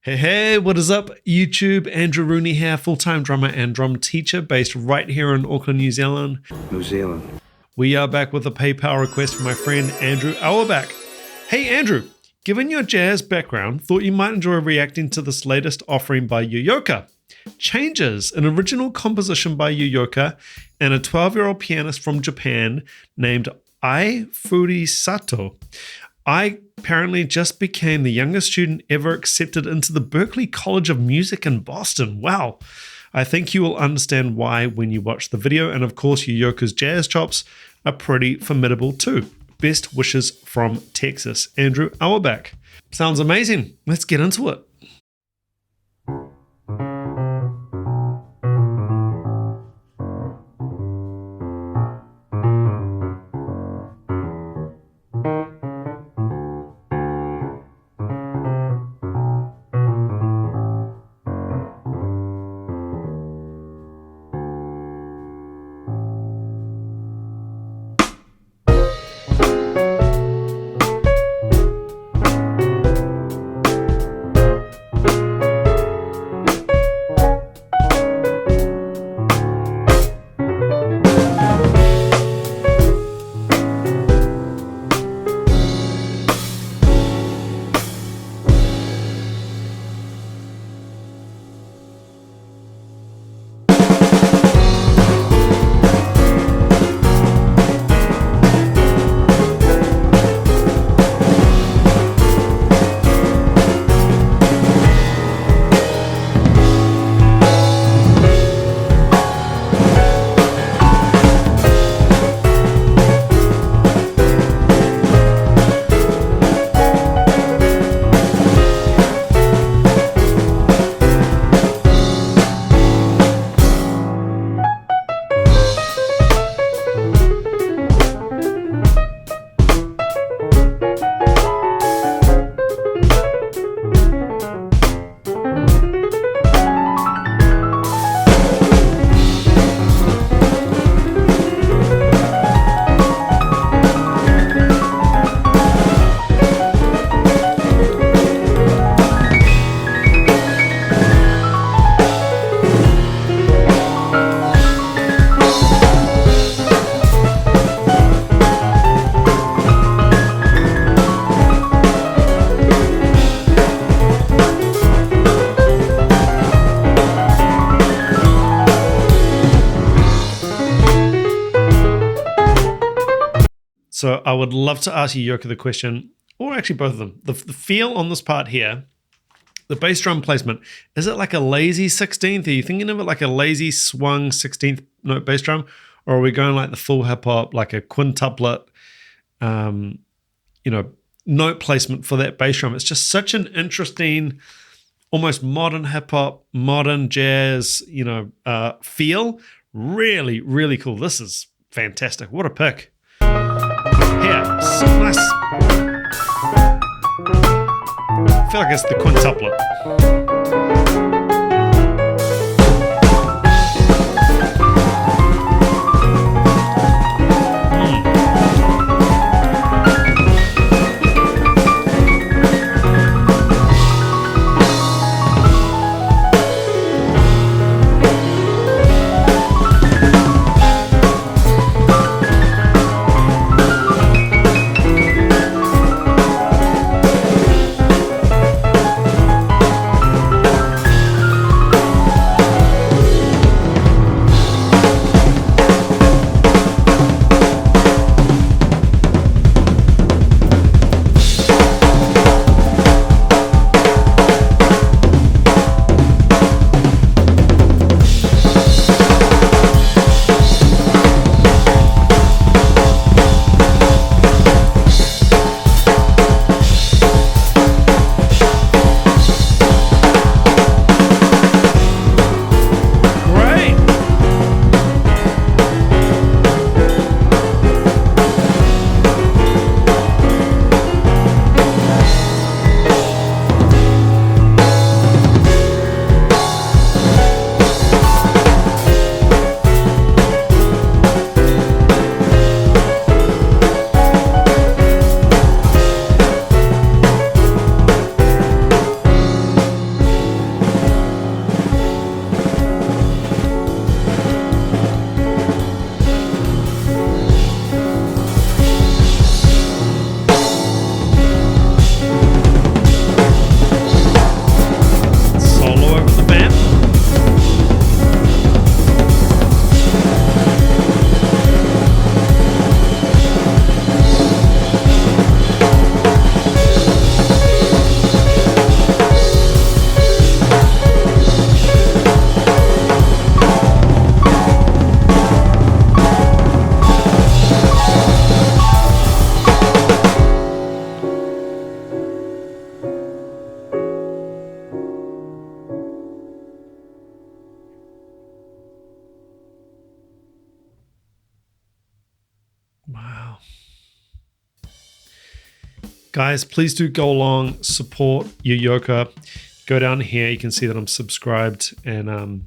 Hey, what is up, YouTube? Andrew Rooney here, full-time drummer and drum teacher based right here in Auckland, New Zealand. We are back with a PayPal request from my friend Andrew Auerbach. Hey, Andrew, given your jazz background, thought you might enjoy reacting to this latest offering by YOYOKA. Changes, an original composition by YOYOKA and a 12-year-old pianist from Japan named Furusato. I apparently just became the youngest student ever accepted into the Berklee College of Music in Boston. Wow. I think you will understand why when you watch the video. And of course, YOYOKA's jazz chops are pretty formidable too. Best wishes from Texas, Andrew Auerbach. Sounds amazing. Let's get into it. So I would love to ask you, YOYOKA, the question, or actually both of them. The feel on this part here, the bass drum placement, is it like a lazy 16th? Are you thinking of it like a lazy swung 16th note bass drum? Or are we going like the full hip hop, like a quintuplet, note placement for that bass drum? It's just such an interesting, almost modern hip hop, modern jazz, feel. Really, really cool. This is fantastic. What a pick. Here, so nice. I feel like it's the quintuplet. Guys, please do go along, support YOYOKA. Go down here, you can see that I'm subscribed, and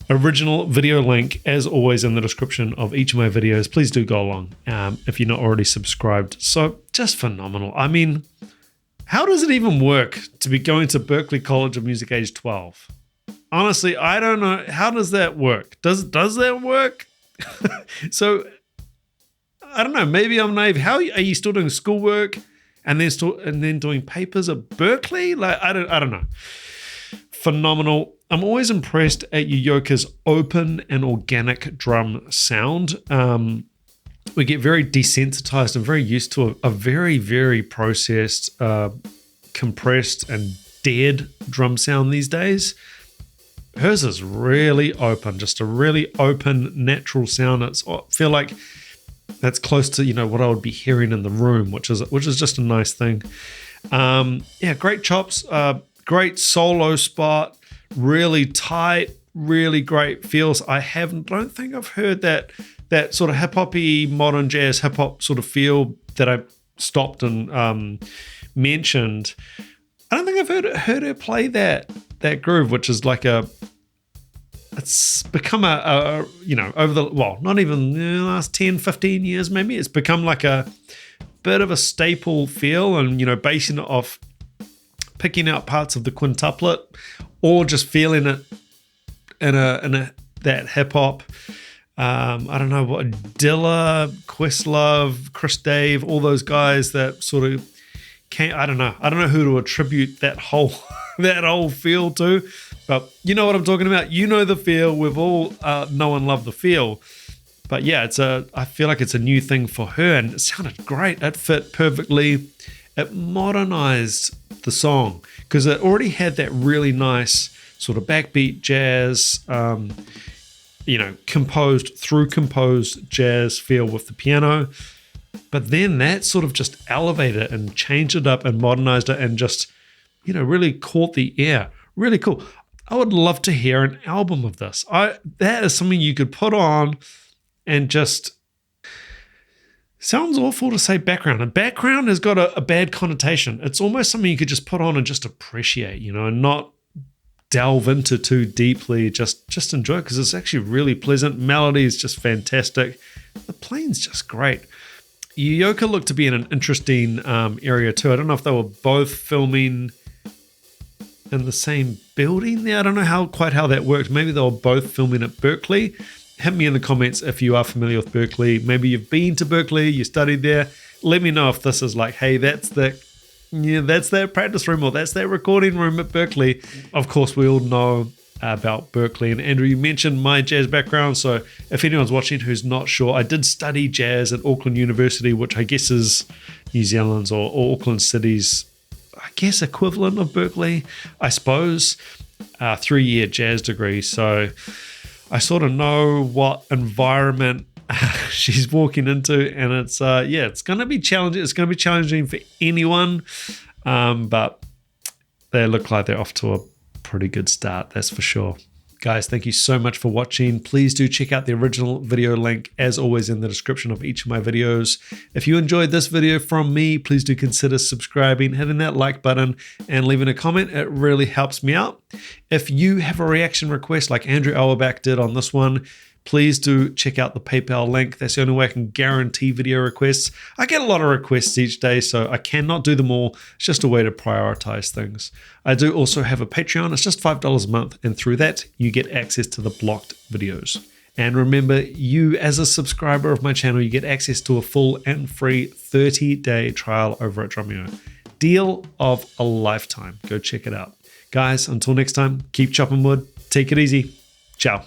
original video link as always in the description of each of my videos. Please do go along if you're not already subscribed. So just phenomenal. I mean, how does it even work to be going to Berklee College of Music age 12? Honestly, I don't know. How does that work? Does that work? So I don't know. Maybe I'm naive. How are you still doing schoolwork and then doing papers at Berklee? Like I don't know. Phenomenal. I'm always impressed at YOYOKA's open and organic drum sound. We get very desensitized and very used to a very, very processed, compressed and dead drum sound these days. Hers is really open, just a really open, natural sound. I feel like that's close to what I would be hearing in the room, which is just a nice thing. Great chops, great solo spot, really tight, really great feels. Don't think I've heard that sort of hip-hoppy, modern jazz hip-hop sort of feel that I stopped and mentioned. I don't think I've heard her play that groove, which is like it's become over not even the last 10, 15 years maybe, it's become like a bit of a staple feel, and basing it off picking out parts of the quintuplet or just feeling it in that hip-hop. I don't know what Dilla, Questlove, Chris Dave, all those guys that sort of I don't know who to attribute that whole feel to, but you know what I'm talking about. You know the feel. We've all know and love the feel. But yeah, I feel like it's a new thing for her, and it sounded great. It fit perfectly. It modernized the song because it already had that really nice sort of backbeat jazz, composed jazz feel with the piano. But then that sort of just elevated it and changed it up and modernized it and just, really caught the ear. Really cool. I would love to hear an album of this. That is something you could put on and just... Sounds awful to say background. And background has got a bad connotation. It's almost something you could just put on and just appreciate, and not delve into too deeply. Just enjoy it because it's actually really pleasant. Melody is just fantastic. The playing's just great. YOYOKA looked to be in an interesting area too. I don't know if they were both filming in the same building there. I don't know quite how that worked. Maybe they were both filming at Berklee. Hit me in the comments if you are familiar with Berklee. Maybe you've been to Berklee, you studied there. Let me know if this is like, hey, that's that practice room or that's that recording room at Berklee. Of course, we all know about Berklee. And Andrew, you mentioned my jazz background. So if anyone's watching who's not sure, I did study jazz at Auckland University, which I guess is New Zealand's or Auckland City's, I guess, equivalent of Berklee, I suppose. 3-year jazz degree. So I sort of know what environment she's walking into, and it's going to be challenging. It's going to be challenging for anyone, but they look like they're off to a pretty good start, that's for sure. Guys, thank you so much for watching. Please do check out the original video link, as always, in the description of each of my videos. If you enjoyed this video from me, please do consider subscribing, hitting that like button, and leaving a comment. It really helps me out. If you have a reaction request like Andrew Auerbach did on this one, please do check out the PayPal link. That's the only way I can guarantee video requests. I get a lot of requests each day, so I cannot do them all. It's just a way to prioritize things. I do also have a Patreon. It's just $5 a month, and through that, you get access to the blocked videos. And remember, you as a subscriber of my channel, you get access to a full and free 30-day trial over at DRUMEO. Deal of a lifetime. Go check it out. Guys, until next time, keep chopping wood. Take it easy. Ciao.